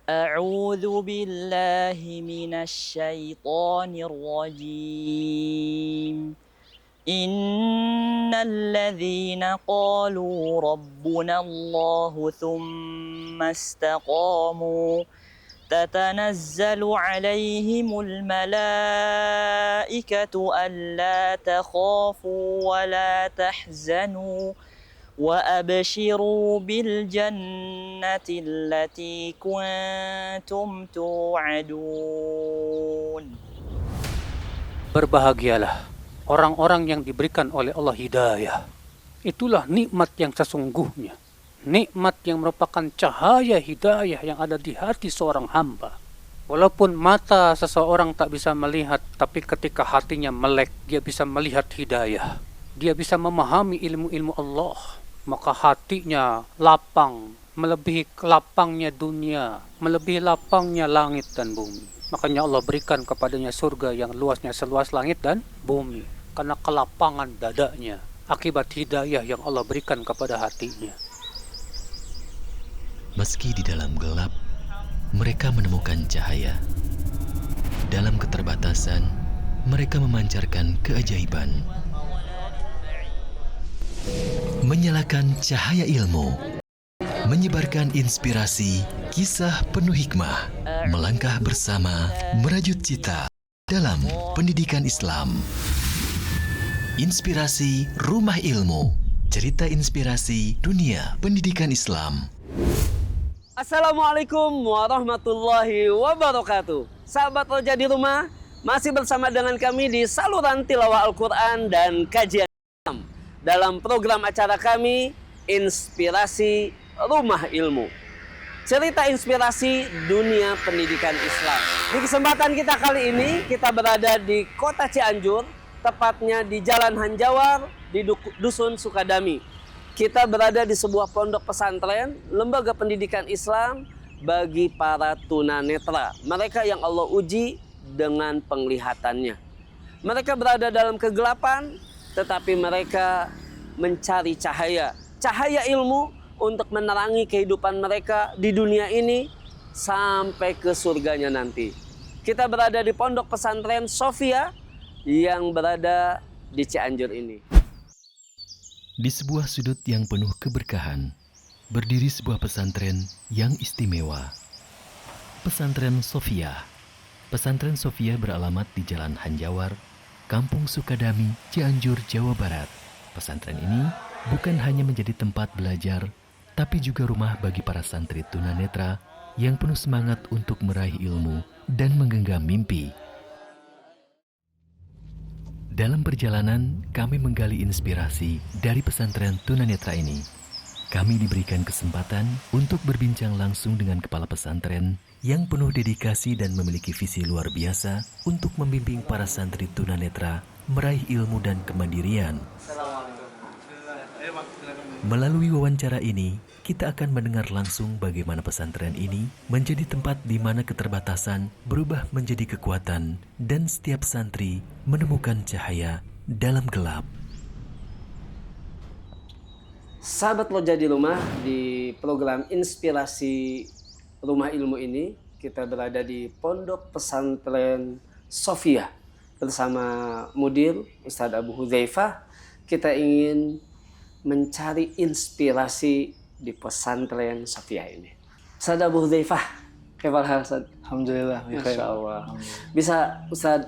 أعوذ بالله من الشيطان الرجيم. إن الذين قالوا ربنا الله ثم استقاموا تتنزل عليهم الملائكة ألا تخافوا ولا تحزنوا وأبشروا بالجنة التي كنتم توعدون. Berbahagialah orang-orang yang diberikan oleh Allah hidayah. Itulah nikmat yang sesungguhnya. Nikmat yang merupakan cahaya hidayah yang ada di hati seorang hamba. Walaupun mata seseorang tak bisa melihat, tapi ketika hatinya melek, dia bisa melihat hidayah. Dia bisa memahami ilmu-ilmu Allah. Maka hatinya lapang, melebihi lapangnya dunia, melebihi lapangnya langit dan bumi. Makanya Allah berikan kepadanya surga yang luasnya seluas langit dan bumi. Karena kelapangan dadanya, akibat hidayah yang Allah berikan kepada hatinya. Meski di dalam gelap, mereka menemukan cahaya. Dalam keterbatasan, mereka memancarkan keajaiban. Menyalakan cahaya ilmu, menyebarkan inspirasi, kisah penuh hikmah, melangkah bersama, merajut cita dalam pendidikan Islam. Inspirasi Rumah Ilmu, cerita inspirasi dunia pendidikan Islam. Assalamualaikum warahmatullahi wabarakatuh. Sahabat Roja di Rumah, masih bersama dengan kami di saluran tilawah Al-Quran dan kajian Islam dalam program acara kami Inspirasi Rumah Ilmu, cerita inspirasi dunia pendidikan Islam. Di kesempatan kita kali ini, kita berada di kota Cianjur, tepatnya di Jalan Hanjawar, di Dusun Sukadami. Kita berada di sebuah pondok pesantren, lembaga pendidikan Islam bagi para tunanetra, mereka yang Allah uji dengan penglihatannya. Mereka berada dalam kegelapan, tetapi mereka mencari cahaya, cahaya ilmu untuk menerangi kehidupan mereka di dunia ini sampai ke surganya nanti. Kita berada di pondok pesantren Sofia yang berada di Cianjur ini. Di sebuah sudut yang penuh keberkahan, berdiri sebuah pesantren yang istimewa. Pesantren Sofia. Pesantren Sofia beralamat di Jalan Hanjawar, Kampung Sukadami, Cianjur, Jawa Barat. Pesantren ini bukan hanya menjadi tempat belajar, tapi juga rumah bagi para santri tunanetra yang penuh semangat untuk meraih ilmu dan menggenggam mimpi. Dalam perjalanan, kami menggali inspirasi dari pesantren tunanetra ini. Kami diberikan kesempatan untuk berbincang langsung dengan kepala pesantren yang penuh dedikasi dan memiliki visi luar biasa untuk membimbing para santri tunanetra meraih ilmu dan kemandirian. Melalui wawancara ini, kita akan mendengar langsung bagaimana pesantren ini menjadi tempat di mana keterbatasan berubah menjadi kekuatan dan setiap santri menemukan cahaya dalam gelap. Sahabat Roja di Rumah, di program Inspirasi Rumah Ilmu ini, kita berada di Pondok Pesantren Sofia bersama Mudir Ustadz Abu Hudzaifah. Kita ingin mencari inspirasi di pesantren Sofia ini. Ustadz Abu Hudzaifah, kebal Ustadz? Alhamdulillah, Masya Allah. Bisa Ustadz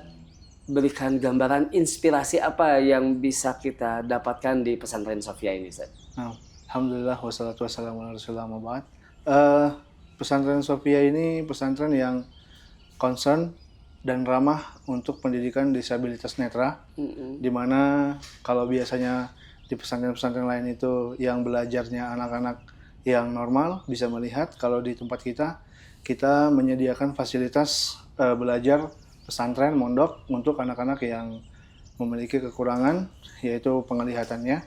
berikan gambaran inspirasi apa yang bisa kita dapatkan di pesantren Sofia ini, Ustadz? Alhamdulillah, wassalatu wassalamu ala rasulillah ma ba'd. Pesantren Sofia ini pesantren yang concern dan ramah untuk pendidikan disabilitas netra, di mana kalau biasanya di pesantren-pesantren lain itu yang belajarnya anak-anak yang normal bisa melihat, kalau di tempat kita menyediakan fasilitas belajar pesantren mondok untuk anak-anak yang memiliki kekurangan, yaitu penglihatannya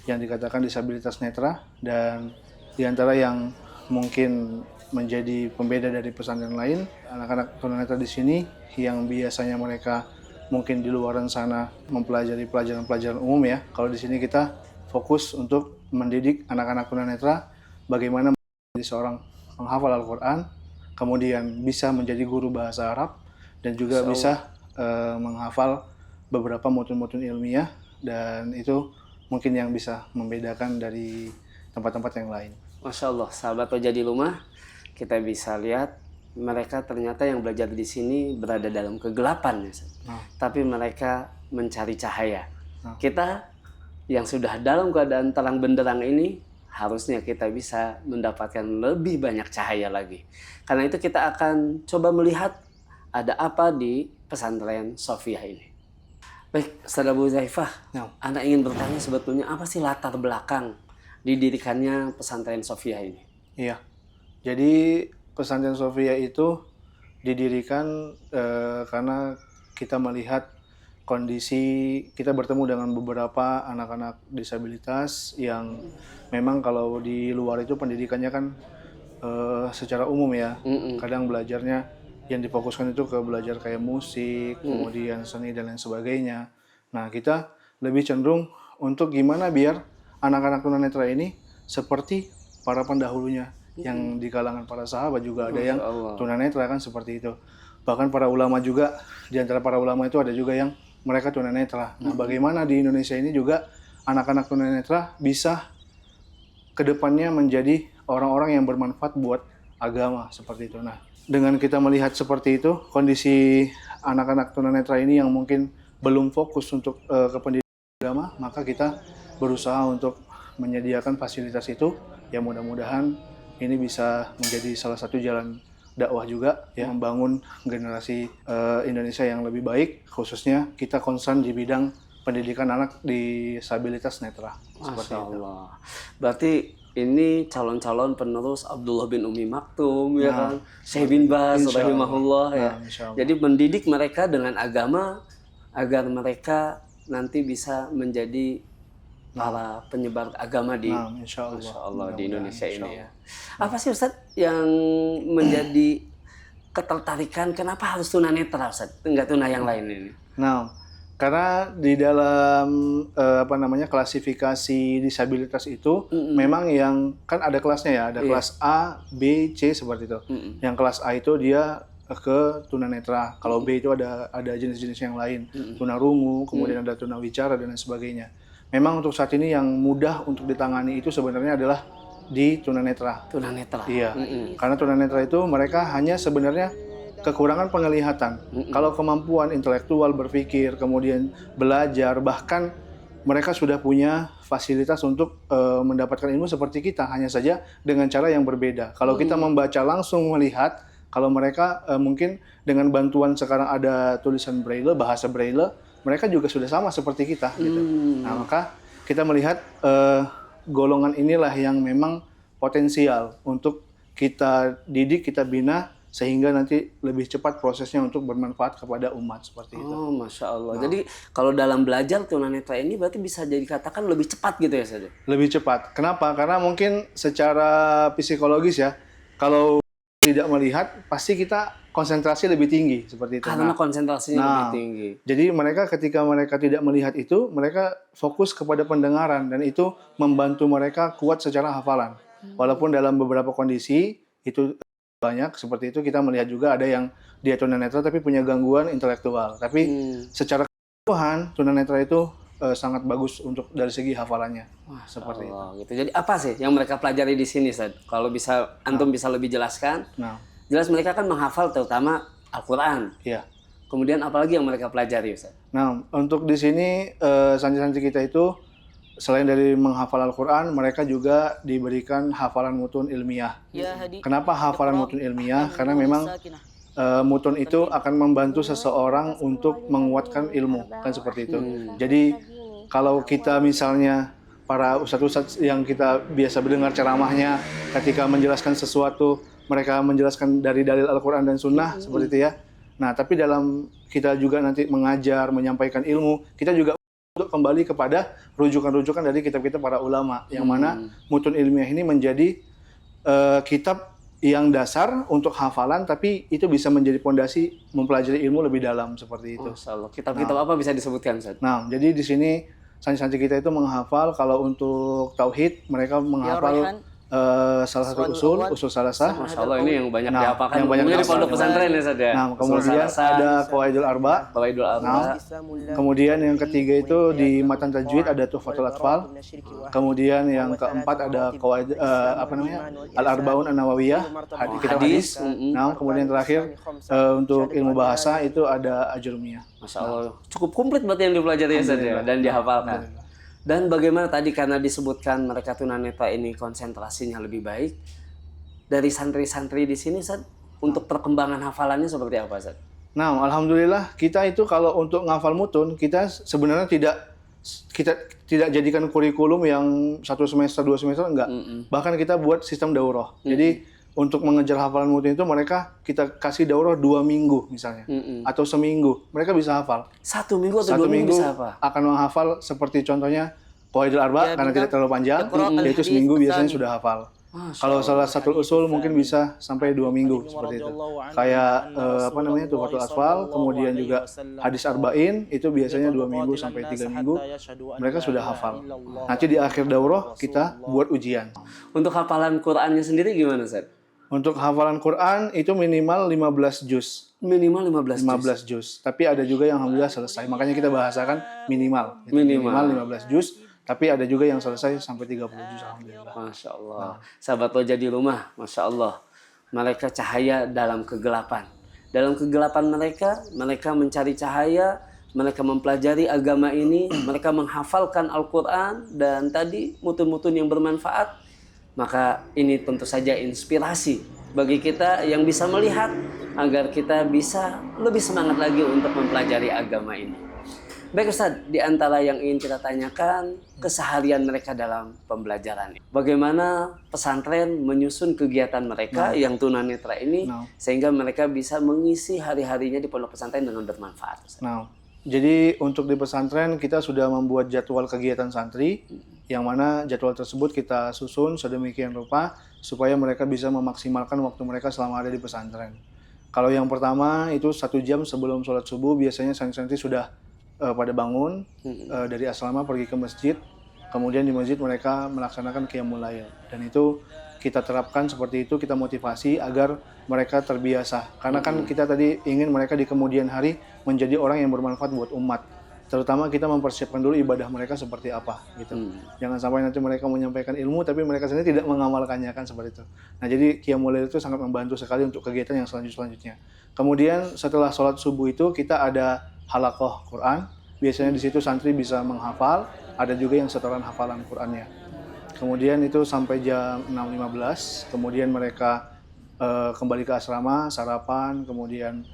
yang dikatakan disabilitas netra. Dan diantara yang mungkin menjadi pembeda dari pesantren lain, anak-anak tunanetra di sini yang biasanya mereka mungkin di luaran sana mempelajari pelajaran-pelajaran umum ya. Kalau di sini kita fokus untuk mendidik anak-anak tunanetra bagaimana menjadi seorang penghafal Al-Quran, kemudian bisa menjadi guru bahasa Arab, dan juga bisa menghafal beberapa mutun-mutun ilmiah, dan itu mungkin yang bisa membedakan dari tempat-tempat yang lain. Masya Allah, sahabat Roja di rumah, kita bisa lihat mereka ternyata yang belajar di sini berada dalam kegelapan, ya, tapi mereka mencari cahaya. Kita yang sudah dalam keadaan terang benderang ini, harusnya kita bisa mendapatkan lebih banyak cahaya lagi. Karena itu kita akan coba melihat ada apa di pesantren Sofia ini. Baik, Ustaz Abu Zaifah, Anda ingin bertanya sebetulnya apa sih latar belakang didirikannya pesantren Sofia ini? Iya, jadi pesantren Sofia itu didirikan karena kita melihat kondisi, kita bertemu dengan beberapa anak-anak disabilitas yang memang kalau di luar itu pendidikannya kan secara umum ya, kadang belajarnya yang difokuskan itu ke belajar kayak musik, kemudian seni dan lain sebagainya. Nah, kita lebih cenderung untuk gimana biar anak-anak tunanetra ini seperti para pendahulunya, yang di kalangan para sahabat juga ada yang tunanetra kan seperti itu. Bahkan para ulama juga, di antara para ulama itu ada juga yang mereka tunanetra. Nah, bagaimana di Indonesia ini juga anak-anak tunanetra bisa kedepannya menjadi orang-orang yang bermanfaat buat agama seperti itu. Nah, dengan kita melihat seperti itu, kondisi anak-anak tunanetra ini yang mungkin belum fokus untuk ke pendidikan agama, maka kita berusaha untuk menyediakan fasilitas itu, ya mudah-mudahan ini bisa menjadi salah satu jalan dakwah juga, ya, membangun generasi Indonesia yang lebih baik, khususnya kita concern di bidang pendidikan anak disabilitas netra. Seperti Allah. Berarti ini calon-calon penerus Abdullah bin Umi Maktum, ya kan, Syekh bin Baz rahimahullah, ya. Jadi mendidik mereka dengan agama agar mereka nanti bisa menjadi para penyebar agama di Masya Allah di Indonesia ini, ya. Apa sih Ustaz yang menjadi ketertarikan kenapa harus tunanetra, Ustaz? Enggak tuna yang lain ini? Nah, karena di dalam klasifikasi disabilitas itu memang yang kan ada kelasnya ya, ada kelas A, B, C seperti itu. Yang kelas A itu dia ke tunanetra. Kalau B itu ada jenis-jenis yang lain, tunarungu, kemudian ada tunawicara dan lain sebagainya. Memang untuk saat ini yang mudah untuk ditangani itu sebenarnya adalah di tunanetra. Tunanetra. Iya. Karena tunanetra itu mereka hanya sebenarnya kekurangan penglihatan. Kalau kemampuan intelektual berpikir, kemudian belajar, bahkan mereka sudah punya fasilitas untuk mendapatkan ilmu seperti kita, hanya saja dengan cara yang berbeda. Kalau kita membaca langsung melihat, kalau mereka mungkin dengan bantuan sekarang ada tulisan braille, bahasa braille, mereka juga sudah sama seperti kita. Gitu. Nah, maka kita melihat golongan inilah yang memang potensial untuk kita didik, kita bina, sehingga nanti lebih cepat prosesnya untuk bermanfaat kepada umat seperti itu. Oh, Masya Allah. Nah, jadi kalau dalam belajar tunanetra ini berarti bisa dikatakan lebih cepat gitu ya, Ustaz? Lebih cepat. Kenapa? Karena mungkin secara psikologis ya, kalau tidak melihat pasti kita konsentrasi lebih tinggi seperti itu. Karena konsentrasinya lebih tinggi. Jadi mereka ketika mereka tidak melihat itu, mereka fokus kepada pendengaran dan itu membantu mereka kuat secara hafalan. Walaupun dalam beberapa kondisi itu banyak seperti itu, kita melihat juga ada yang dia tunanetra tapi punya gangguan intelektual. Tapi secara keseluruhan tunanetra itu sangat bagus untuk dari segi hafalannya. Seperti itu. Gitu. Jadi apa sih yang mereka pelajari di sini, Ustaz? Kalau bisa antum bisa lebih jelaskan? Jelas mereka kan menghafal terutama Al-Qur'an. Iya. Kemudian apalagi yang mereka pelajari, Ustaz? Nah, untuk di sini santri-santri kita itu selain dari menghafal Al-Qur'an, mereka juga diberikan hafalan mutun ilmiah. Kenapa hafalan mutun ilmiah? Karena memang mutun itu akan membantu seseorang untuk menguatkan ilmu, kan seperti itu. Jadi kalau kita misalnya para ustadz-ustadz yang kita biasa mendengar ceramahnya ketika menjelaskan sesuatu, mereka menjelaskan dari dalil Al-Quran dan Sunnah seperti itu ya. Nah, tapi dalam kita juga nanti mengajar, menyampaikan ilmu, kita juga untuk kembali kepada rujukan-rujukan dari kitab-kitab para ulama, yang mana mutun ilmiah ini menjadi kitab yang dasar untuk hafalan, tapi itu bisa menjadi pondasi mempelajari ilmu lebih dalam seperti itu. Kitab-kitab apa bisa disebutkan, Ustaz? Nah, jadi di sini santri-santri kita itu menghafal, kalau untuk tauhid mereka menghafal salah satu usul salasah. Masya Allah, ini yang banyak Nah, dihafalkan. yang banyak Umumnya di dihafal. pondok pesantren ya Ustaz ya. Nah, kemudian ada Qawaidul Arba. Qawaidul Arba. Nah, kemudian yang ketiga itu di matan tajwid ada Tuhfatul Atfal. Kemudian yang keempat ada qawaid Al-Arbaun An-Nawawiyah, kitab hadis. Nah, kemudian terakhir untuk ilmu bahasa itu ada Ajrumiyah. Masya Allah, cukup komplit berarti yang dipelajari ya Ustaz ya, dan dihafalkan. Dan bagaimana tadi karena disebutkan mereka tunanetra ini konsentrasinya lebih baik, dari santri-santri di sini Ustaz, untuk perkembangan hafalannya seperti apa Ustaz? Nah, alhamdulillah kita itu kalau untuk ngafal mutun kita sebenarnya kita tidak jadikan kurikulum yang 1 semester 2 semester enggak. Bahkan kita buat sistem daurah. Jadi untuk mengejar hafalan mutun itu kita kasih daurah 2 minggu misalnya atau seminggu mereka bisa hafal. 1 minggu atau 2 minggu bisa apa? Akan menghafal seperti contohnya Qawaidul Arba karena tidak terlalu panjang, yaitu seminggu biasanya sudah hafal. Kalau salah satu usul mungkin bisa sampai 2 minggu seperti itu. Kayak Tuhfatul Atfal, kemudian juga hadis arba'in itu biasanya 2 minggu sampai 3 minggu mereka sudah hafal. Nanti di akhir daurah kita buat ujian. Untuk hafalan Qur'annya sendiri gimana Ustaz? Untuk hafalan Quran itu minimal 15 juz. Minimal 15 juz. Tapi ada juga yang alhamdulillah selesai. Makanya kita bahasakan minimal. Minimal 15 juz. Tapi ada juga yang selesai sampai 30 juz alhamdulillah. Masya Allah. Sahabat Roja di rumah, Masya Allah. Mereka cahaya dalam kegelapan. Dalam kegelapan mereka mencari cahaya, mereka mempelajari agama ini, mereka menghafalkan Al-Quran, dan tadi mutun-mutun yang bermanfaat. Maka ini tentu saja inspirasi bagi kita yang bisa melihat agar kita bisa lebih semangat lagi untuk mempelajari agama ini. Baik Ustaz, di antara yang ingin kita tanyakan, keseharian mereka dalam pembelajaran. Bagaimana pesantren menyusun kegiatan mereka yang tunanetra ini sehingga mereka bisa mengisi hari-harinya di pondok pesantren dengan bermanfaat. Ustaz. Nah, jadi untuk di pesantren kita sudah membuat jadwal kegiatan santri yang mana jadwal tersebut kita susun sedemikian rupa supaya mereka bisa memaksimalkan waktu mereka selama ada di pesantren. Kalau yang pertama itu 1 jam sebelum sholat subuh biasanya santri-santri sudah pada bangun dari asrama pergi ke masjid, kemudian di masjid mereka melaksanakan qiyamul lail, dan itu kita terapkan seperti itu, kita motivasi agar mereka terbiasa karena kan kita tadi ingin mereka di kemudian hari menjadi orang yang bermanfaat buat umat, terutama kita mempersiapkan dulu ibadah mereka seperti apa gitu. Jangan sampai nanti mereka menyampaikan ilmu tapi mereka sendiri tidak mengamalkannya, kan seperti itu. Nah, jadi qiyamul lail itu sangat membantu sekali untuk kegiatan yang selanjutnya. Kemudian setelah sholat subuh itu kita ada halaqah Quran. Biasanya di situ santri bisa menghafal, ada juga yang setoran hafalan Qurannya. Kemudian itu sampai jam 6.15, kemudian mereka kembali ke asrama, sarapan, kemudian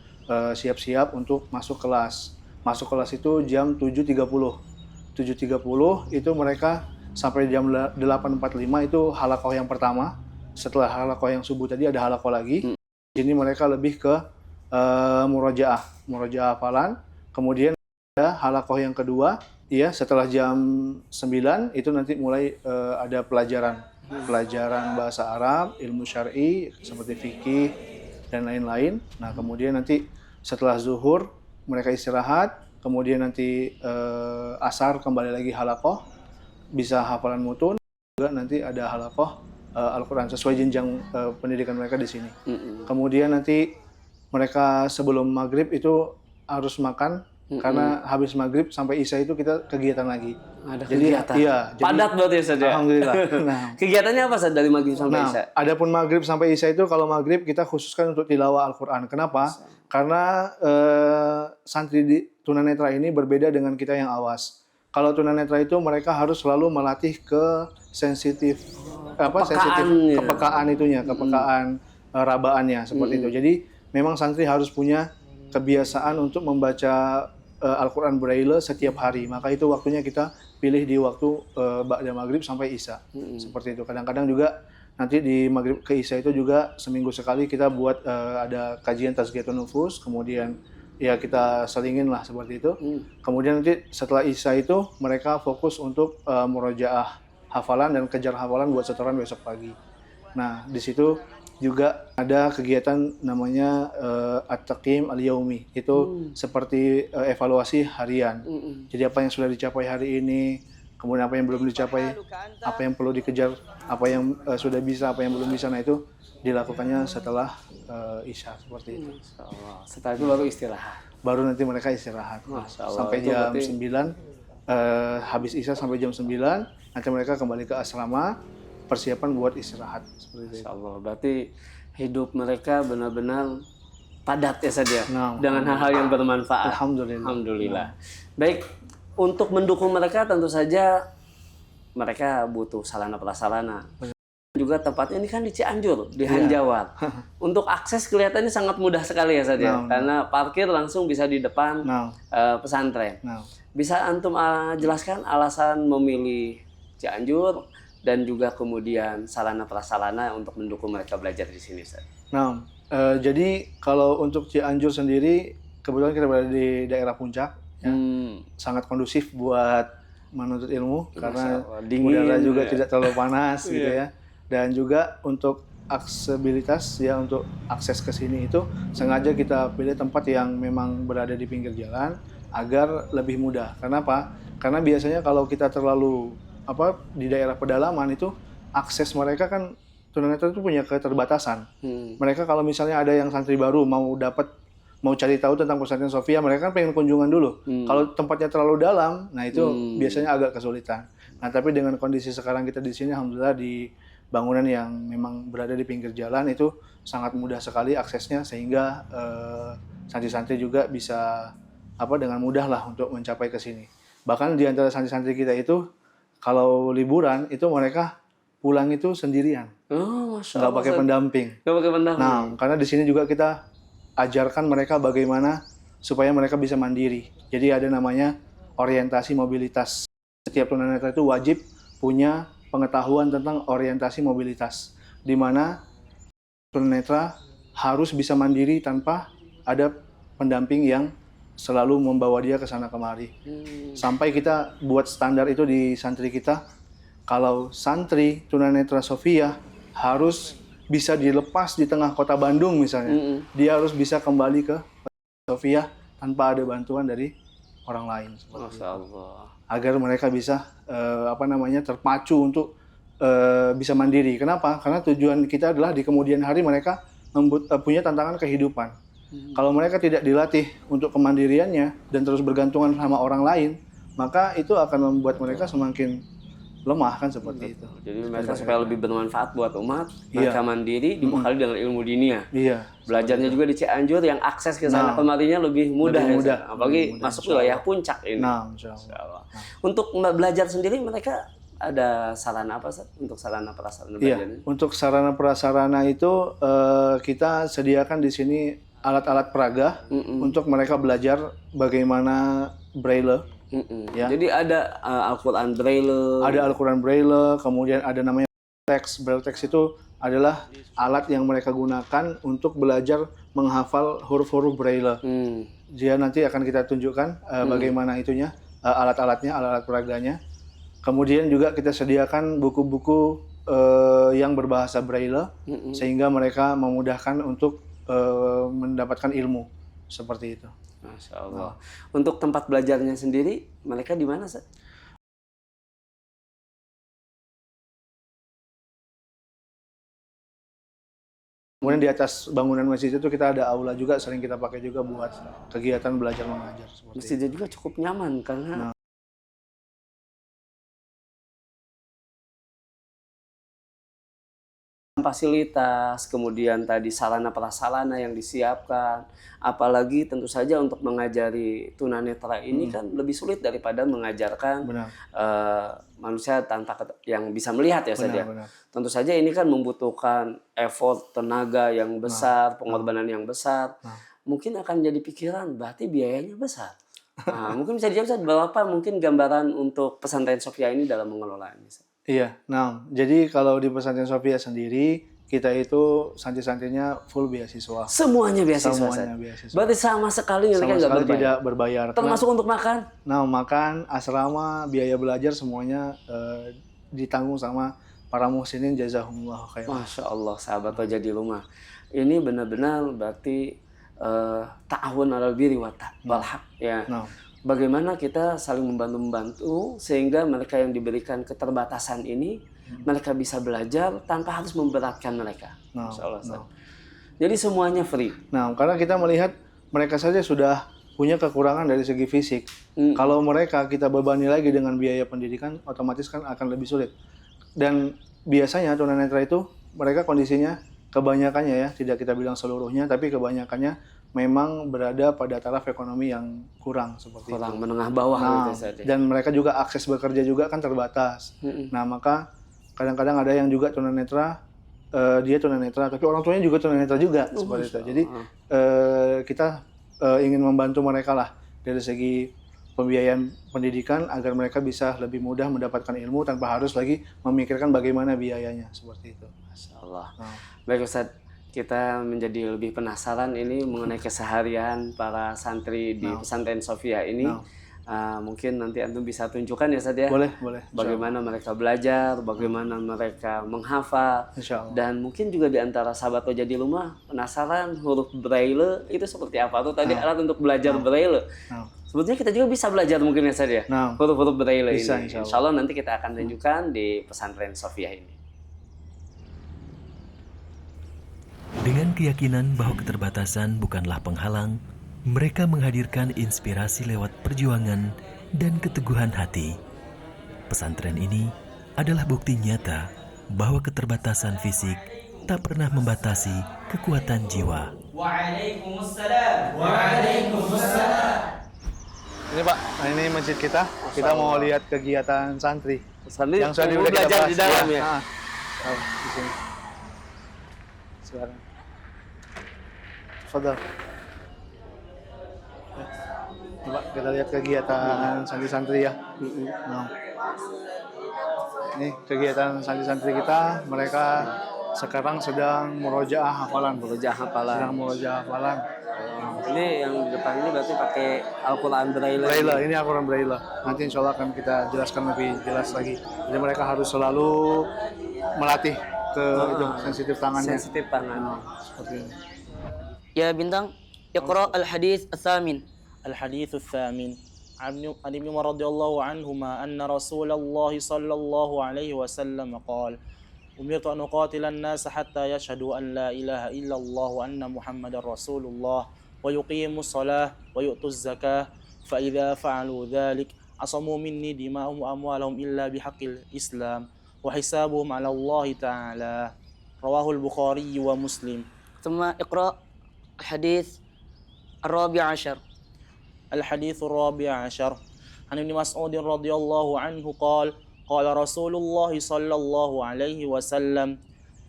siap-siap untuk masuk kelas. Masuk kelas itu jam 7.30. 7.30 itu mereka sampai jam 8.45 itu halaqah yang pertama. Setelah halaqah yang subuh tadi ada halaqah lagi. Ini mereka lebih ke murojaah hafalan. Kemudian ada halaqah yang kedua, ya setelah jam 9 itu nanti mulai ada pelajaran bahasa Arab, ilmu syar'i seperti fikih dan lain-lain. Nah, kemudian nanti setelah zuhur mereka istirahat, kemudian nanti asar kembali lagi halaqah, bisa hafalan mutun, juga nanti ada halaqah Al-Quran sesuai jenjang pendidikan mereka di sini. Kemudian nanti mereka sebelum maghrib itu harus makan. Karena habis maghrib sampai isya itu kita kegiatan lagi. Ada jadi, kegiatan. Iya. Padat berarti ya Ustaz ya? Alhamdulillah. Nah, kegiatannya apa Ustaz dari maghrib sampai isya? Adapun maghrib sampai isya itu kalau maghrib kita khususkan untuk tilawah Al-Quran. Kenapa? Karena santri di tunanetra ini berbeda dengan kita yang awas. Kalau tunanetra itu mereka harus selalu melatih kepekaan itunya, kepekaan rabaannya seperti itu. Jadi memang santri harus punya kebiasaan untuk membaca Al-Quran Braille setiap hari. Maka itu waktunya kita pilih di waktu ba'da maghrib sampai isya. Seperti itu. Kadang-kadang juga nanti di maghrib ke isya itu juga seminggu sekali kita buat ada kajian tazkiyatun nufus. Kemudian ya kita selingin lah seperti itu. Kemudian nanti setelah isya itu mereka fokus untuk murojaah hafalan dan kejar hafalan buat setoran besok pagi. Nah, di situ juga ada kegiatan namanya At-Taqyim Al-Yaumi. Itu seperti evaluasi harian. Jadi apa yang sudah dicapai hari ini, kemudian apa yang belum dicapai, apa yang perlu dikejar, apa yang sudah bisa, apa yang belum bisa. Nah itu dilakukannya setelah Isya seperti itu. Masya Allah. Setelah itu baru istirahat. Baru nanti mereka istirahat Masya Allah. sampai Itu jam berarti- 9, habis Isya sampai jam 9, nanti mereka kembali ke asrama, persiapan buat istirahat seperti itu. Masya Allah. Berarti hidup mereka benar-benar padat ya saja Nah, dengan hal-hal yang bermanfaat. Alhamdulillah. Alhamdulillah. Baik, untuk mendukung mereka tentu saja mereka butuh sarana prasarana. Juga tempatnya ini kan di Cianjur, di Hanjawar. Untuk akses kelihatannya sangat mudah sekali ya saja, karena parkir langsung bisa di depan Nah, pesantren. nah. Bisa antum jelaskan alasan memilih Cianjur dan juga kemudian sarana prasarana untuk mendukung mereka belajar di sini, Ustaz? Nah, jadi kalau untuk Cianjur sendiri, kebetulan kita berada di daerah puncak, ya, sangat kondusif buat menuntut ilmu karena Allah, dingin, udara juga ya. tidak terlalu panas gitu ya. Dan juga untuk aksesibilitas ya, untuk akses ke sini itu sengaja kita pilih tempat yang memang berada di pinggir jalan agar lebih mudah. Kenapa? Karena biasanya kalau kita terlalu di daerah pedalaman itu akses mereka kan tunanetra itu punya keterbatasan. Mereka kalau misalnya ada yang santri baru mau cari tahu tentang pesantren Sofia, mereka kan pengen kunjungan dulu. Kalau tempatnya terlalu dalam, nah itu biasanya agak kesulitan. Nah, tapi dengan kondisi sekarang kita di sini, alhamdulillah di bangunan yang memang berada di pinggir jalan itu sangat mudah sekali aksesnya, sehingga santri-santri juga bisa dengan mudah lah untuk mencapai ke sini. Bahkan di antara santri-santri kita itu kalau liburan itu mereka pulang itu sendirian, Oh, Masya nggak Allah. pakai pendamping. Nggak pakai pendamping. Nah, karena di sini juga kita ajarkan mereka bagaimana supaya mereka bisa mandiri. Jadi ada namanya orientasi mobilitas. Setiap tunanetra itu wajib punya pengetahuan tentang orientasi mobilitas, di mana tunanetra harus bisa mandiri tanpa ada pendamping yang selalu membawa dia ke sana kemari. Sampai kita buat standar itu di santri kita, kalau santri tunanetra Sofia harus bisa dilepas di tengah kota Bandung misalnya, dia harus bisa kembali ke Sofia tanpa ada bantuan dari orang lain. Masya Allah. Agar mereka bisa terpacu untuk bisa mandiri. Kenapa? Karena tujuan kita adalah di kemudian hari mereka punya tantangan kehidupan. Kalau mereka tidak dilatih untuk kemandiriannya dan terus bergantungan sama orang lain, maka itu akan membuat mereka semakin lemah kan seperti itu. Jadi mereka supaya lebih bermanfaat buat umat, mereka mandiri, dibekali dengan ilmu dinia. Iya. Belajarnya juga di Cianjur yang akses ke sana kemarinya lebih mudah, lebih ya, mudah. Ustaz. Apalagi Lebih mudah, masuk wilayah puncak ini. Nah, insya Allah. Masya Allah. Untuk belajar sendiri mereka ada sarana apa, Ustaz? Untuk sarana prasarana belajarnya? Iya, untuk sarana prasarana itu kita sediakan di sini alat-alat peraga untuk mereka belajar bagaimana braille. Ya. Jadi ada Al-Quran Braille. Ada Al-Quran Braille, kemudian ada namanya teks. Braille teks itu adalah alat yang mereka gunakan untuk belajar menghafal huruf-huruf Braille. Dia nanti akan kita tunjukkan bagaimana itunya, alat-alatnya, alat-alat peraganya. Kemudian juga kita sediakan buku-buku yang berbahasa Braille, sehingga mereka memudahkan untuk mendapatkan ilmu seperti itu. Masya Allah. Untuk tempat belajarnya sendiri, mereka di mana, Ustaz? Kemudian di atas bangunan masjid itu kita ada aula juga, sering kita pakai juga buat kegiatan belajar mengajar. Masjidnya juga cukup nyaman karena fasilitas, kemudian tadi sarana prasarana yang disiapkan, apalagi tentu saja untuk mengajari tunanetra ini kan lebih sulit daripada mengajarkan manusia tanpa yang bisa melihat ya saja. Tentu saja ini kan membutuhkan effort, tenaga yang besar, pengorbanan yang besar. Mungkin akan jadi pikiran, berarti biayanya besar. Nah, mungkin bisa dijawab berapa mungkin gambaran untuk pesantren Sofia ini dalam mengelolanya? Iya, nah jadi kalau di pesantren Sofia sendiri kita itu santri-santrinya full beasiswa. Semuanya beasiswa. Semuanya beasiswa. Berarti sama sekali mereka nggak berbayar. Tidak berbayar. Termasuk untuk makan? Nah, makan, asrama, biaya belajar semuanya ditanggung sama para muhsinin, jazahumullah khairan. Masya Allah, sahabat Roja di rumah. Ini benar-benar berarti ta'awun alal birri wal haq ya. bagaimana kita saling membantu-membantu sehingga mereka yang diberikan keterbatasan ini mereka bisa belajar tanpa harus memberatkan mereka. Nah, Masya Allah, Ustaz. nah. Jadi semuanya free. Nah, karena kita melihat mereka saja sudah punya kekurangan dari segi fisik. Kalau mereka kita bebani lagi dengan biaya pendidikan, otomatis kan akan lebih sulit. Dan biasanya tunanetra itu mereka kondisinya kebanyakannya ya, tidak kita bilang seluruhnya, tapi kebanyakannya memang berada pada taraf ekonomi yang kurang seperti Kurang itu. menengah bawah Nah, gitu, Ustaz, ya. dan mereka juga akses bekerja juga kan terbatas. Nah, maka kadang-kadang ada yang juga tunanetra, dia tunanetra, tapi orang tuanya juga tunanetra juga seperti itu. Jadi kita ingin membantu mereka lah dari segi pembiayaan pendidikan agar mereka bisa lebih mudah mendapatkan ilmu tanpa harus lagi memikirkan bagaimana biayanya seperti itu. Masya Allah. Nah. Baik Ustaz, kita menjadi lebih penasaran ini mengenai keseharian para santri di pesantren Sofia ini. Mungkin nanti antum bisa tunjukkan ya Ustaz ya. Boleh. Bagaimana mereka belajar, bagaimana mereka menghafal. Insya Allah. Dan mungkin juga di antara sahabat Roja di rumah penasaran huruf braille itu seperti apa tuh tadi alat untuk belajar braille. Sebetulnya kita juga bisa belajar mungkin ya Ustaz ya. Huruf-huruf braille Bisa, ini. insya Allah. Insya Allah nanti kita akan tunjukkan di pesantren Sofia ini. Dengan keyakinan bahwa keterbatasan bukanlah penghalang, mereka menghadirkan inspirasi lewat perjuangan dan keteguhan hati. Pesantren ini adalah bukti nyata bahwa keterbatasan fisik tak pernah membatasi kekuatan jiwa. Waalaikumsalam. Ini Pak, nah ini masjid kita. Kita mau lihat kegiatan santri. Santri Yang tadi mau udah kita belajar bahas. di dalam ya. Di sini. Sekarang. Fadal. Coba kita lihat kegiatan santri-santri ya. Nah. Ini kegiatan santri-santri kita, mereka sekarang sedang murojaah hafalan. Sedang murojaah hafalan. Ini yang di depan ini berarti pakai Al-Quran Braille. Braille, ini Al-Quran Braille. Nanti insya Allah akan kita jelaskan lebih jelas lagi. Jadi mereka harus selalu melatih ke itu, sensitif tangannya. Sensitif tangan. Seperti ini. Ya bintang, iqra al-hadits al-thamin. الحديث الثامن عن ابن عمر رضي الله عنهما أن رسول الله صلى الله عليه وسلم قال أمرت أن أقاتل الناس حتى يشهدوا أن لا إله إلا الله وأن محمد رسول الله ويقيموا الصلاة ويؤتوا الزكاة فإذا فعلوا ذلك عصموا مني دماءهم وأموالهم إلا بحق الإسلام وحسابهم على الله تعالى رواه البخاري ومسلم. ثم اقرأ الحديث الرابع عشر. الحديث الرابع عشر عن ابن مسعود رضي الله عنه قال قال رسول الله صلى الله عليه وسلم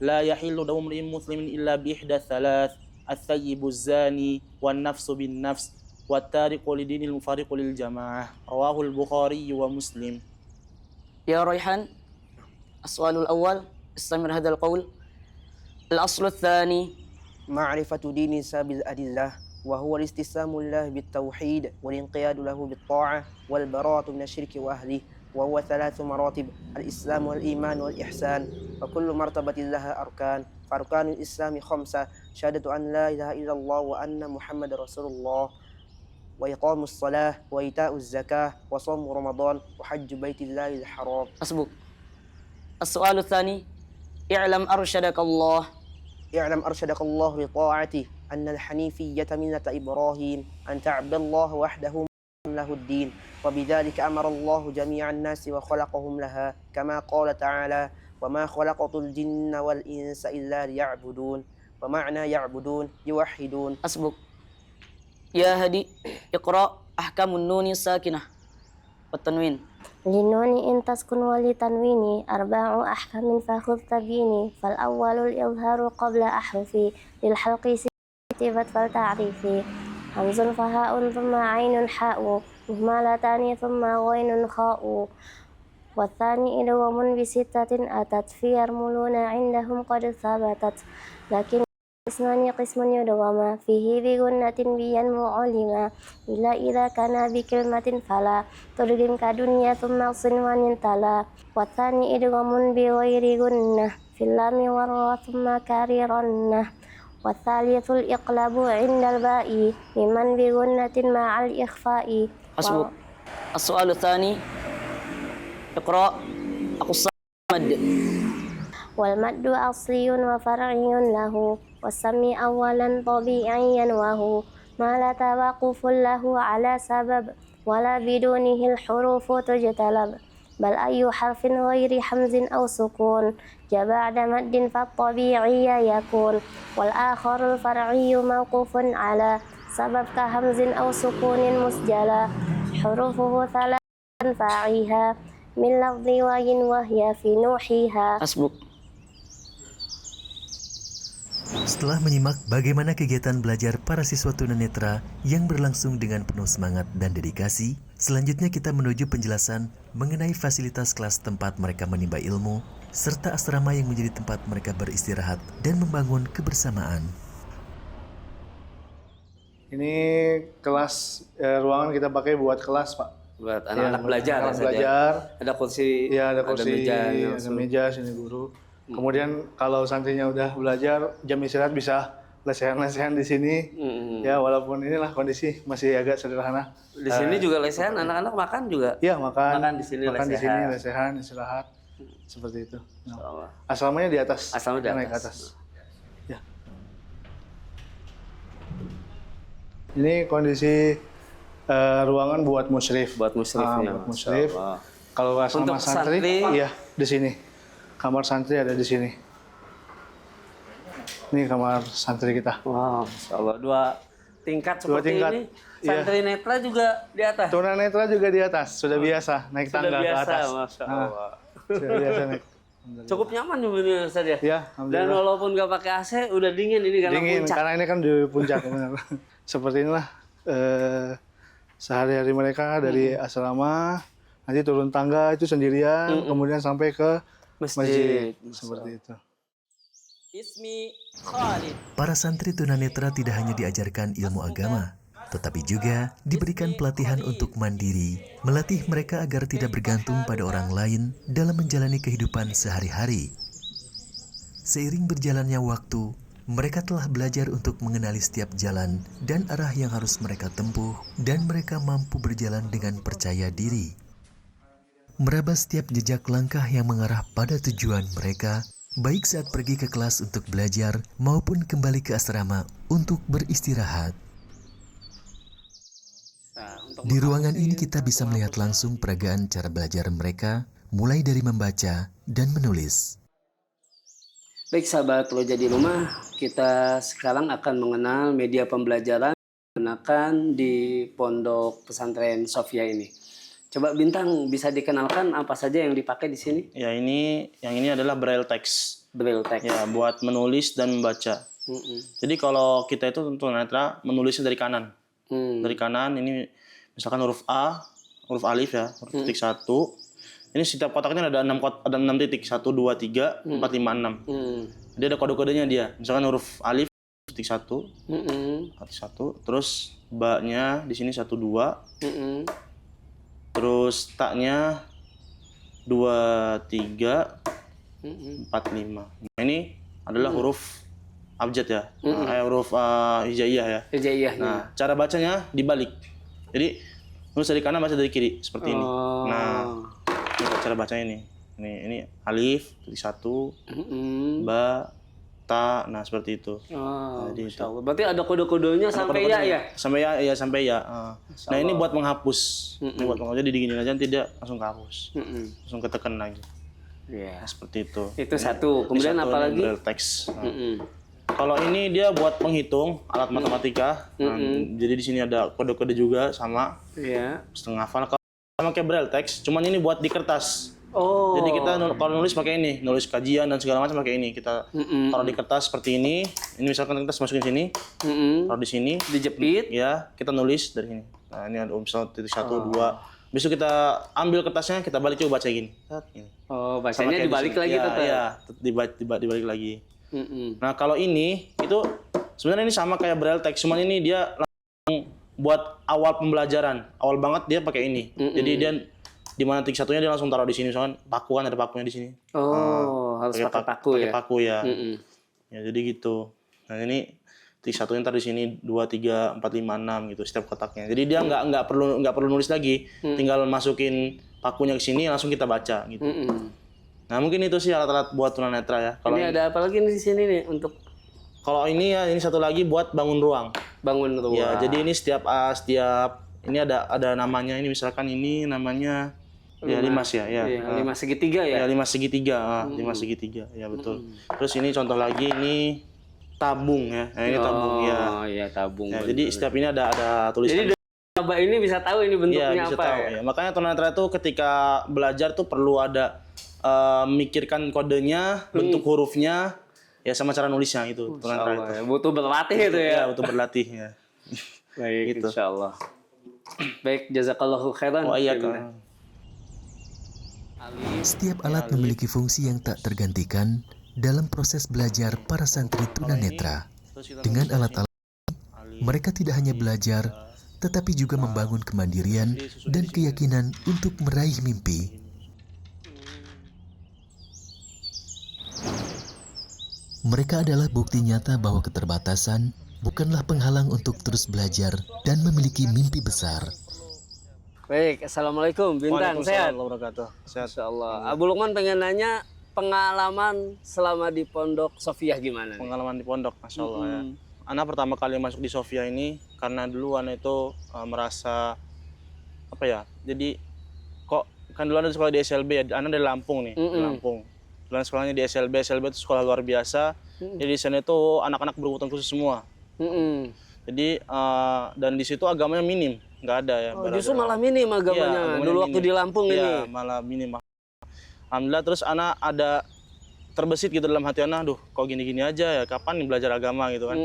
لا يحل دم امرئ مسلم إلا بإحدى الثلاث الثيب الزاني والنفس بالنفس والتارك لدين المفارق للجماعة رواه البخاري ومسلم. يا ريحان، السؤال الأول استمر هذا القول. الأصل الثاني معرفة دين سابق الأدلة وهو الاستسلام لله بالتوحيد والانقياد له بالطاعة والبراءة من الشرك وأهله وهو 3 مراتب: الإسلام والإيمان والإحسان وكل مرتبة لها أركان فأركان الإسلام 5: شهادة أن لا إله إلا الله وأن محمد رسول الله وإقام الصلاة وإيتاء الزكاة وصوم رمضان وحج بيت الله الحرام. أسبق. السؤال الثاني اعلم أرشدك الله. اعلم أرشدك الله بطاعته أن الحنيفية ملة إبراهيم أن تعبد الله وحده له الدين وبذلك أمر الله جميع الناس وخلقهم لها كما قال تعالى وما خلقت الجن والإنس إلا ليعبدون ومعنى يعبدون يوحدون. أسبق. يا هدي اقرأ أحكام النون الساكنة والتنوين. للنون إن تسكن ولتنوين 4 أحكام فخذ تبيني فالأول الإظهار قبل أحرفي للحلق ستبت فالتعريفي همز فهاء ثم عين حاء مهملتان ثم غين خاء والثاني إدغام ب6 أتت في يرملون عندهم قد ثبتت لكن اسمان قسم يدغم فيه بغنة بينمو علما إلا إذا كان بكلمة فلا ترجم كدنيا ثم صنوان تلا والثاني إدغام بغير غنة في اللام والراء ثم كررنه والثالث الإقلاب عند الباء ممن بغنة مع الإخفاء حسبك. السؤال الثاني اقرأ أقصى مد. والمد أصلي وفرعي له والسمي أولا طبيعيا وهو ما لا توقف له على سبب ولا بدونه الحروف تجتلب بل أي حرف غير حمز أو سكون جاء بعد مد فالطبيعي يكون والآخر الفرعي موقوف على سبب كهمز أو سكون مسجلا حروفه ثلاث فاعيها من لفظ وين وهي في نوحيها. حسبك. Setelah menyimak bagaimana kegiatan belajar para siswa tunanetra yang berlangsung dengan penuh semangat dan dedikasi, selanjutnya kita menuju penjelasan mengenai fasilitas kelas tempat mereka menimba ilmu, serta asrama yang menjadi tempat mereka beristirahat dan membangun kebersamaan. Ini kelas ruangan kita pakai buat kelas, Pak. Buat anak-anak belajar ya, anak Ustaz, ya? belajar. Ada kursi, Ya, ada kursi, meja, ada meja, sini guru. Kemudian kalau santrinya udah belajar, jam istirahat bisa lesehan-lesehan di sini. Ya, walaupun inilah kondisi masih agak sederhana. Di sini juga lesehan, anak-anak makan juga. Iya, makan. Makan di sini makan lesehan. di sini lesehan, istirahat. Seperti itu. Insyaallah. Asramanya di atas. Asrama di Naik ke atas. Ya. Ini kondisi ruangan buat musyrif. Buat musyrifnya, Buat musyrif. Masyaallah. Kalau asrama Untuk santri, santri? iya di sini. Kamar santri ada di sini. Ini kamar santri kita. Wow, Masyaallah. 2 tingkat Dua seperti tingkat. ini. Iya. Santri netra juga di atas. Tunanetra juga di atas, sudah biasa naik Sudah tangga ke biasa, atas. Masya Allah. Sudah biasa naik. Cukup nyaman ini Ustaz ya? Ya, Dan alhamdulillah. walaupun nggak pakai AC, udah dingin ini karena Dingin puncak. karena ini kan di puncak. Benar. Seperti inilah sehari-hari mereka dari asrama, nanti turun tangga itu sendirian, kemudian sampai ke masjid. Seperti itu. Ismi Khalid. Para santri tunanetra tidak hanya diajarkan ilmu agama, tetapi juga diberikan pelatihan untuk mandiri, melatih mereka agar tidak bergantung pada orang lain dalam menjalani kehidupan sehari-hari. Seiring berjalannya waktu, mereka telah belajar untuk mengenali setiap jalan dan arah yang harus mereka tempuh, dan mereka mampu berjalan dengan percaya diri. Meraba setiap jejak langkah yang mengarah pada tujuan mereka, baik saat pergi ke kelas untuk belajar maupun kembali ke asrama untuk beristirahat. Di ruangan ini kita bisa melihat langsung peragaan cara belajar mereka, mulai dari membaca dan menulis. Baik sahabat Loja di Rumah, kita sekarang akan mengenal media pembelajaran yang digunakan di Pondok Pesantren Sofia ini. Coba Bintang bisa dikenalkan apa saja yang dipakai di sini? Ya, yang ini adalah braille text. Braille text. Ya, buat menulis dan membaca. Jadi kalau kita itu tunanetra menulisnya dari kanan. Dari kanan ini misalkan huruf A, huruf alif ya, huruf titik 1. Ini setiap kotaknya ada 6 titik, 1 2 3 4 5 6. Jadi ada kode-kodenya dia. Misalkan huruf alif titik 1. Titik 1, terus ba-nya di sini 1 2. Terus ta-nya 2 3 4 5. Nah, ini adalah huruf abjad ya. Huruf hijaiyah ya. Hijaiyahnya. Nah, cara bacanya dibalik. Jadi nulis dari kanan, baca dari kiri seperti ini. Nah, ini cara bacanya ini. Ini alif titik 1, ba, ta, nah seperti itu. Jadi Masya Allah. Berarti ada kode-kodenya sampai ya ya? Sampai ya, sampai ya. Nah, ini buat menghapus. Ini buat menghapus. Jadi diginiin aja tidak langsung kehapus. Langsung ketekan lagi. Iya. Nah, seperti itu. Itu satu. Kemudian Ini satu, apa ini lagi? braille text. Nah, kalau ini dia buat penghitung alat matematika. Nah, jadi di sini ada kode-kode juga sama. Iya. Setengah hafal. Kalau sama kayak braille text, cuman ini buat di kertas. Oh. Jadi kita kalau nulis pakai ini, nulis kajian dan segala macam pakai ini. Kita taruh di kertas seperti ini. Ini misalkan kertas masukin sini, taruh di sini, Dijepit. ya kita nulis dari sini. Nah ini ada misal titik 1, 2. Besok kita ambil kertasnya, kita balik coba baca gini. Oh, Sama bacanya kayak di dibalik sini. lagi ya, tetap. Iya, dibalik lagi. Nah kalau ini itu sebenarnya ini sama kayak braille text, cuman ini dia langsung buat awal pembelajaran, awal banget dia pakai ini. Jadi dia di mana titik satunya dia langsung taruh di sini, misalkan paku kan ada pakunya di sini. Oh, harus pakai paku ya. Pakai paku ya. Ya jadi gitu. Nah ini Satunya ntar di sini 2, 3, 4, 5, 6 gitu setiap kotaknya. Jadi dia nggak perlu nulis lagi, tinggal masukin pakunya ke sini langsung kita baca gitu. Nah mungkin itu sih alat-alat buat tunanetra ya. Kalau Ini ada apa lagi nih di sini nih untuk kalau ini ya ini satu lagi buat bangun ruang. bangun ruang? Ya jadi ini setiap ini ada namanya, ini misalkan ini namanya ya limas ya. Iya, limas segitiga ya. Ya limas segitiga, limas segitiga ya betul. Terus ini contoh lagi ini tabung ya. Nah, ini tabung ya. Oh iya tabung. Ya, jadi setiap ini ada tulisan. Jadi coba ini bisa tahu ini bentuknya Iya, bisa apa tahu, ya? ya. Makanya tunanetra itu ketika belajar tuh perlu ada mikirkan kodenya, bentuk hurufnya, ya sama cara nulisnya itu tunanetra itu. Ya. Butuh berlatih itu ya. Ya, butuh berlatih ya. Baik, Gitu. insyaallah. Baik, jazakallahu khairan. Oh iya kan. Setiap alat memiliki fungsi yang tak tergantikan dalam proses belajar para santri tunanetra. Dengan alat-alat, mereka tidak hanya belajar, tetapi juga membangun kemandirian dan keyakinan untuk meraih mimpi. Mereka adalah bukti nyata bahwa keterbatasan bukanlah penghalang untuk terus belajar dan memiliki mimpi besar. Baik, assalamualaikum Bintang, sehat? Waalaikumsalam warahmatullahi wabarakatuh. Sehat. Insyaallah. Abu Lukman pengen nanya pengalaman selama di Pondok Sofiah gimana? Pengalaman di pondok, masya Allah ya. Ana pertama kali masuk di Sofia ini karena dulu Ana itu merasa apa ya? Jadi kok kan dulu Ana sekolah di SLB ya. Ana dari Lampung nih, di Lampung. Dan sekolahnya di SLB itu sekolah luar biasa. Jadi di sana itu anak-anak berkebutuhan khusus semua. Jadi dan di situ agamanya minim, nggak ada ya. Oh, justru malah minim agamanya. Iya, Dulu waktu di Lampung iya, ini. malah minim. Alhamdulillah terus Ana ada terbesit gitu dalam hati Ana, duh kok gini-gini aja ya, kapan nih belajar agama gitu kan.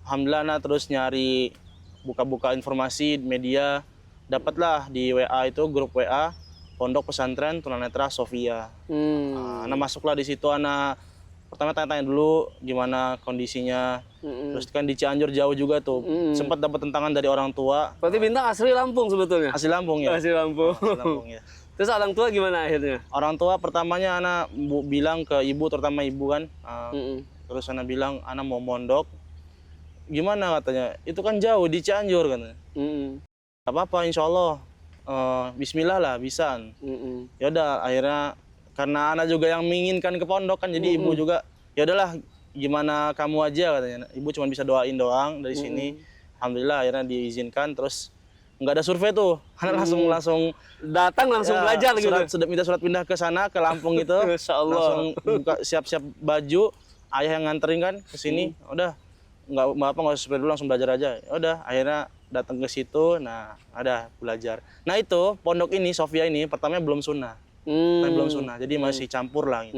Alhamdulillah Ana terus nyari buka-buka informasi di media, dapatlah di WA itu grup WA Pondok Pesantren Tunanetra Sofia. Ana masuklah di situ, Ana pertama tanya-tanya dulu gimana kondisinya. Terus kan di Cianjur jauh juga tuh. Sempat dapat tentangan dari orang tua. Berarti Bintang asli Lampung sebetulnya? Asli Lampung ya. Asli Lampung. Asli Lampung ya. Terus orang tua gimana akhirnya? Orang tua pertamanya Ana bilang ke ibu, terutama ibu kan. Terus Ana bilang Ana mau mondok. Gimana katanya? Itu kan jauh di Cianjur katanya. Gak apa-apa insya Allah. Bismillah lah bisa. Ya udah akhirnya karena Ana juga yang menginginkan ke pondok kan, jadi ibu juga ya udahlah gimana kamu aja katanya. Ibu cuma bisa doain doang dari sini. Alhamdulillah akhirnya diizinkan, terus nggak ada survei tuh. Ana langsung datang langsung ya, belajar gitu. Sudah minta surat pindah ke sana ke Lampung gitu. Masya Allah. Langsung buka siap-siap baju, ayah yang nganterin kan ke sini. Udah nggak usah survei dulu, langsung belajar aja. Ya udah akhirnya datang ke situ, nah ada belajar. Nah itu pondok ini Sofia ini pertamanya belum sunnah. Belum sunnah, jadi masih campur lah gitu.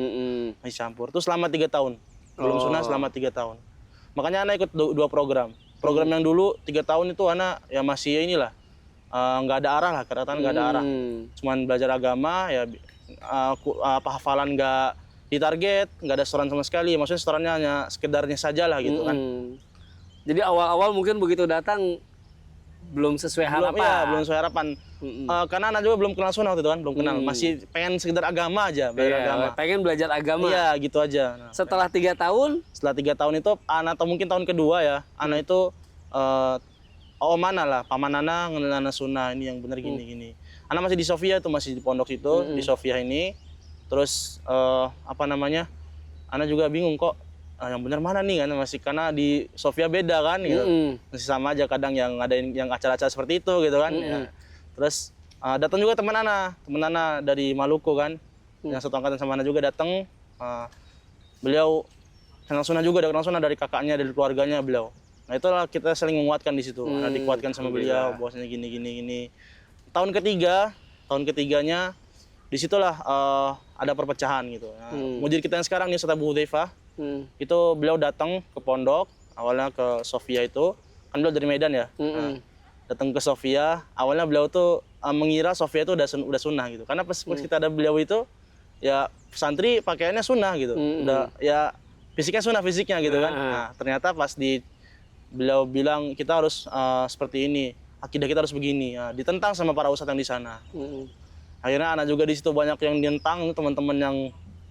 Masih campur. Terus selama 3 tahun. Belum sunnah selama 3 tahun. Makanya Ana ikut 2 program. Program yang dulu 3 tahun itu Ana ya masih inilah nggak ada arah lah, kata nggak ada arah. Cuman belajar agama ya hafalan nggak ditarget, nggak ada setoran sama sekali. Maksudnya setorannya hanya sekedarnya saja lah gitu kan. Jadi awal-awal mungkin begitu datang belum sesuai harapan. Ya, belum sesuai harapan. Karena anak juga belum kenal sunnah waktu itu kan, belum kenal. Masih pengen sekedar agama aja, belajar agama. Pengen belajar agama. Iya, gitu aja. Nah, setelah 3 tahun? Setelah 3 tahun itu, anak atau mungkin tahun kedua ya, anak itu om Ana lah, paman Ana ngenalin anak sunnah ini yang bener gini-gini. Anak masih di Sofia itu, masih di pondok situ, di Sofia ini. Terus apa namanya? Anak juga bingung kok. Yang benar mana nih kan, masih karena di Sofia beda kan gitu. Masih sama aja kadang yang ada yang acara-acara seperti itu gitu kan. Ya. Terus datang juga teman Ana dari Maluku kan, yang satu angkatan sama Ana juga datang. Beliau kenal sunnah juga, kenal sunnah dari kakaknya, dari keluarganya beliau. Nah itulah kita saling menguatkan di situ. Ana dikuatkan sama beliau, bahwasanya gini. Tahun ketiganya disitulah ada perpecahan gitu. Nah, mujid kita yang sekarang nih Ustaz Abu Hudzaifah. Itu beliau datang ke pondok, awalnya ke Sofia itu, kan beliau dari Medan ya. Datang ke Sofia, awalnya beliau tuh mengira Sofia itu udah sunnah gitu. Karena pas kita ada beliau itu, ya santri pakaiannya sunnah gitu. Udah ya fisiknya gitu kan. Nah, ternyata pas beliau bilang kita harus seperti ini, akidah kita harus begini. Ya, ditentang sama para ustadz yang di sana. Akhirnya anak juga di situ banyak yang ditentang, teman-teman yang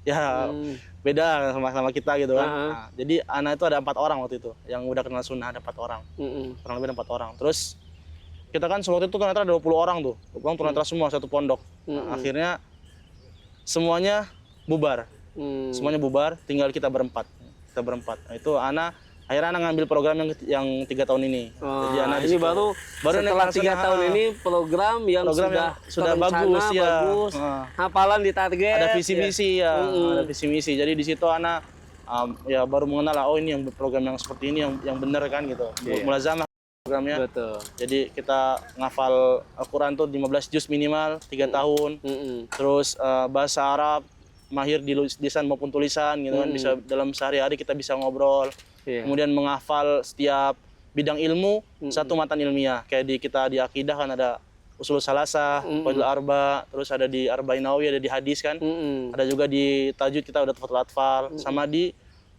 ya beda sama kita gitu kan. Heeh. Nah, jadi anak itu ada 4 orang waktu itu yang udah kenal sunnah, ada 4 orang. Kurang lebih ada 4 orang. Terus kita kan waktu itu tunanetra 20 orang tuh. 20 orang tunanetra semua satu pondok. Nah, akhirnya semuanya bubar. Semuanya bubar, tinggal kita berempat. Nah, itu akhirnya anak ngambil program yang 3 tahun ini. Oh, Jadi anak ini baru setelah 3 tahun ini program yang sudah terencana, bagus ya. bagus, hafalan ditarget. Ada visi-misi ya, ada visi-misi. Jadi di situ anak ya baru mengenal, oh ini yang program yang seperti ini yang benar kan gitu. Mulazamah programnya. Betul. Jadi kita ngafal Al-Quran tuh 15 juz minimal 3 tahun. Terus bahasa Arab mahir di lisan maupun tulisan gitu kan, bisa dalam sehari-hari kita bisa ngobrol. Kemudian menghafal setiap bidang ilmu satu matan ilmiah. Kayak kita di akidah kan ada usul salasah, qaidul arba, terus ada di arba'in nawawi, ada di hadis kan. Ada juga di tajwid kita udah tufatul atfal, sama di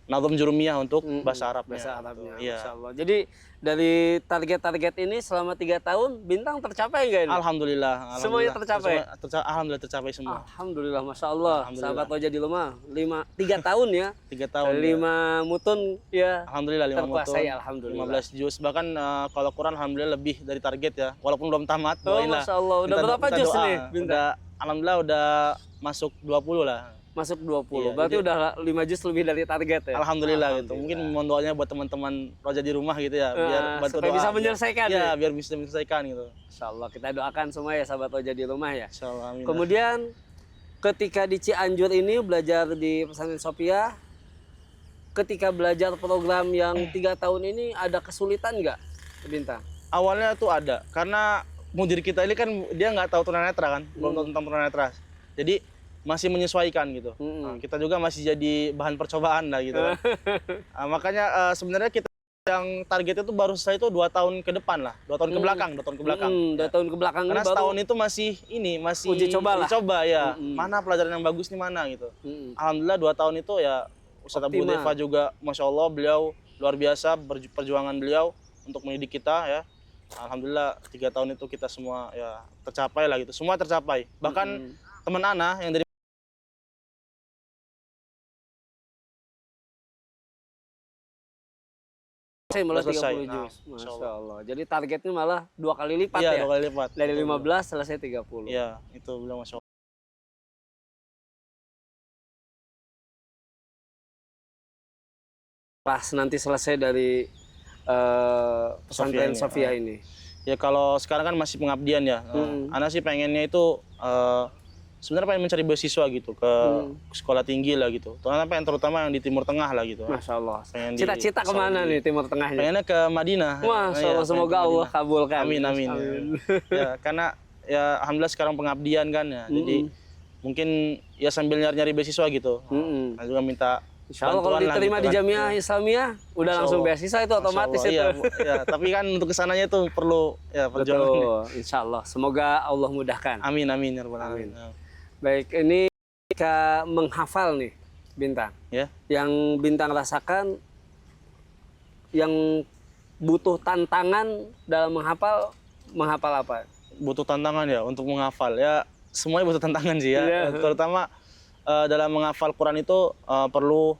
nazm jurumiyah untuk bahasa Arabnya. Bahasa Arabnya. Iya. Masya Allah. Jadi dari target-target ini selama 3 tahun bintang tercapai nggak ini? Alhamdulillah. Semuanya tercapai? Alhamdulillah tercapai semua. Alhamdulillah, Masya Allah. Alhamdulillah. Sahabat Roja di Lumah, 3 tahun ya. 3 tahun. 5 mutun ya. Alhamdulillah 5 terkuasai, mutun, alhamdulillah. 15 juz. Bahkan kalau Quran alhamdulillah lebih dari target ya. Walaupun belum tamat, Oh, doain lah. Masya Allah. Udah Minta berapa minta juz doa. nih, Bintang? Udah, alhamdulillah udah masuk 20 lah. Masuk 20. Iya, Berarti jadi- udah 5 juz lebih dari target ya. Alhamdulillah gitu. Mungkin mohon doanya buat teman-teman Roja di rumah gitu ya, biar bantu supaya doa. bisa menyelesaikan ya. ya? Biar bisa menyelesaikan gitu. Insya Allah kita doakan semua ya sahabat Roja di rumah ya. Insyaallah amin. Kemudian ketika di Cianjur ini belajar di Pesantren Sophia, ketika belajar program yang 3 tahun ini ada kesulitan nggak, Bintang? Awalnya tuh ada, karena mudir kita ini kan dia nggak tahu tunanetra kan, belum tahu tentang tunanetra. Jadi masih menyesuaikan gitu. Nah, kita juga masih jadi bahan percobaan lah gitu kan. Nah, makanya sebenarnya kita yang targetnya tuh baru selesai itu 2 tahun ke depan lah, 2 tahun ke belakang, 2 tahun ke belakang. 2 tahun ke belakang Karena ini baru setahun itu masih uji coba lah. ya. Mana pelajaran yang bagus nih mana gitu. Alhamdulillah 2 tahun itu ya Ustaz Abu Optimal. Deva juga Masya Allah beliau luar biasa perjuangan beliau untuk mendidik kita ya. Alhamdulillah 3 tahun itu kita semua ya tercapai lah gitu. Semua tercapai. Bahkan teman Ana yang dari saya malah selesai. 30 Nah, juz. Masya Masya Allah. Jadi targetnya malah 2 kali lipat iya, ya. 2 kali lipat. Dari Betul. 15 selesai 30. Iya, itu beliau Masya Allah. Pas nanti selesai dari pesantren Sophia ini. Ya kalau sekarang kan masih pengabdian ya. Ana sih pengennya itu sebenarnya pengen mencari beasiswa gitu ke sekolah tinggi lah gitu. Terutama yang di Timur Tengah lah gitu. Masya Allah. Pengen di Cita-cita kemana Saudi. nih Timur Tengahnya? Pengennya ke Madinah. Masya Iya, Allah, pengen semoga ke Allah Madinah. kabulkan. Amin amin. Ya, karena ya alhamdulillah sekarang pengabdian kan ya. Jadi mungkin ya sambil nyari-nyari beasiswa gitu. Nah, juga minta Insya Allah kalau bantuan lah diterima gitu di kan. Jamiah Islamiyah udah Insya langsung Allah. beasiswa itu Masya otomatis Allah, itu. iya, ya, tapi kan untuk kesananya itu perlu ya perjuangan. Betul. Insya Allah. Semoga Allah mudahkan. Amin amin ya rabbal alamin. Baik, ini ketika menghafal nih Bintang. Ya. Yang Bintang rasakan yang butuh tantangan dalam menghafal apa? Butuh tantangan ya untuk menghafal ya, semuanya butuh tantangan sih ya. Iya. Terutama dalam menghafal Quran itu perlu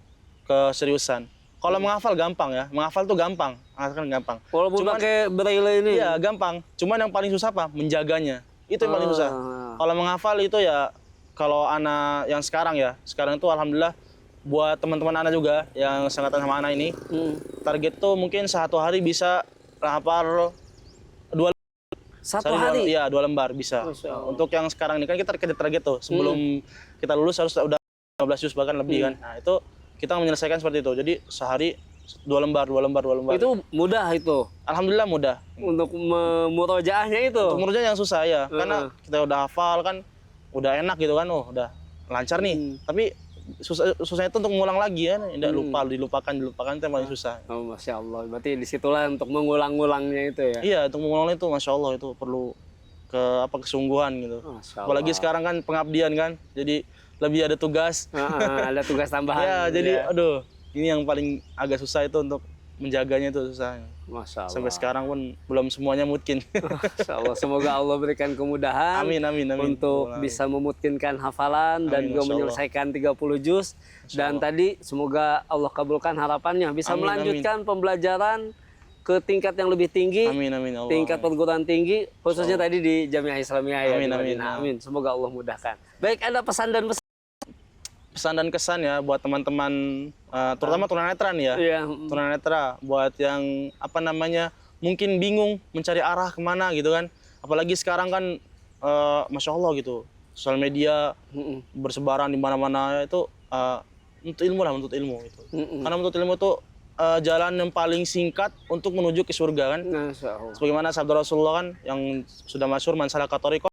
keseriusan. Kalau menghafal gampang ya, menghafal tuh gampang, menghafal gampang. Walaupun pakai braille ini. Iya gampang. Cuman yang paling susah apa? Menjaganya. Itu yang paling susah. Kalau menghafal itu ya, kalau anak yang sekarang itu alhamdulillah buat teman-teman anak juga yang sangkatan sama anak ini, target tuh mungkin 1 hari bisa hafal 2 Satu hari? Iya 2 lembar bisa. Untuk yang sekarang ini kan kita target tuh sebelum kita lulus harus udah 15 juz bahkan lebih kan. Nah itu kita menyelesaikan seperti itu. Jadi sehari 2 lembar. Itu mudah itu. Alhamdulillah mudah. Untuk murojaahnya itu. Untuk menurutnya yang susah ya, karena kita udah hafal kan, udah enak gitu kan, udah lancar nih. Tapi susahnya itu untuk mengulang lagi ya, tidak dilupakan itu yang paling susah. Oh, Masya Allah. Berarti disitulah untuk mengulang-ulangnya itu ya. Iya, untuk mengulang itu Masya Allah itu perlu kesungguhan gitu. Masya Allah. Apalagi sekarang kan pengabdian kan, jadi lebih ada tugas. Ada tugas tambahan. Ya, jadi aduh, ini yang paling agak susah itu untuk menjaganya itu susah. Masya Allah. Sampai sekarang pun belum semuanya mungkin. Masya Allah. Semoga Allah berikan kemudahan Amin, amin, amin. untuk Amin. bisa memutkinkan hafalan dan Amin, juga Masya Allah. menyelesaikan 30 juz. Dan tadi semoga Allah kabulkan harapannya bisa Amin, melanjutkan pembelajaran ke tingkat yang lebih tinggi, Amin, amin, Allah. tingkat perguruan tinggi, khususnya tadi di Jamiah Islamiyah ya. Amin, di amin, Madinah. ya. Amin. Semoga Allah mudahkan. Baik, ada pesan dan Pesan dan kesan ya buat teman-teman, terutama tunanetra nih ya. Iya. Tunanetra, buat yang apa namanya mungkin bingung mencari arah kemana gitu kan. Apalagi sekarang kan, masya Allah gitu, sosial media bersebaran di mana-mana itu untuk ilmu lah, untuk ilmu itu. Karena untuk ilmu itu jalan yang paling singkat untuk menuju ke surga kan. Masya Allah. Sebagaimana sabda Rasulullah kan yang sudah masyhur, man salaka thariqan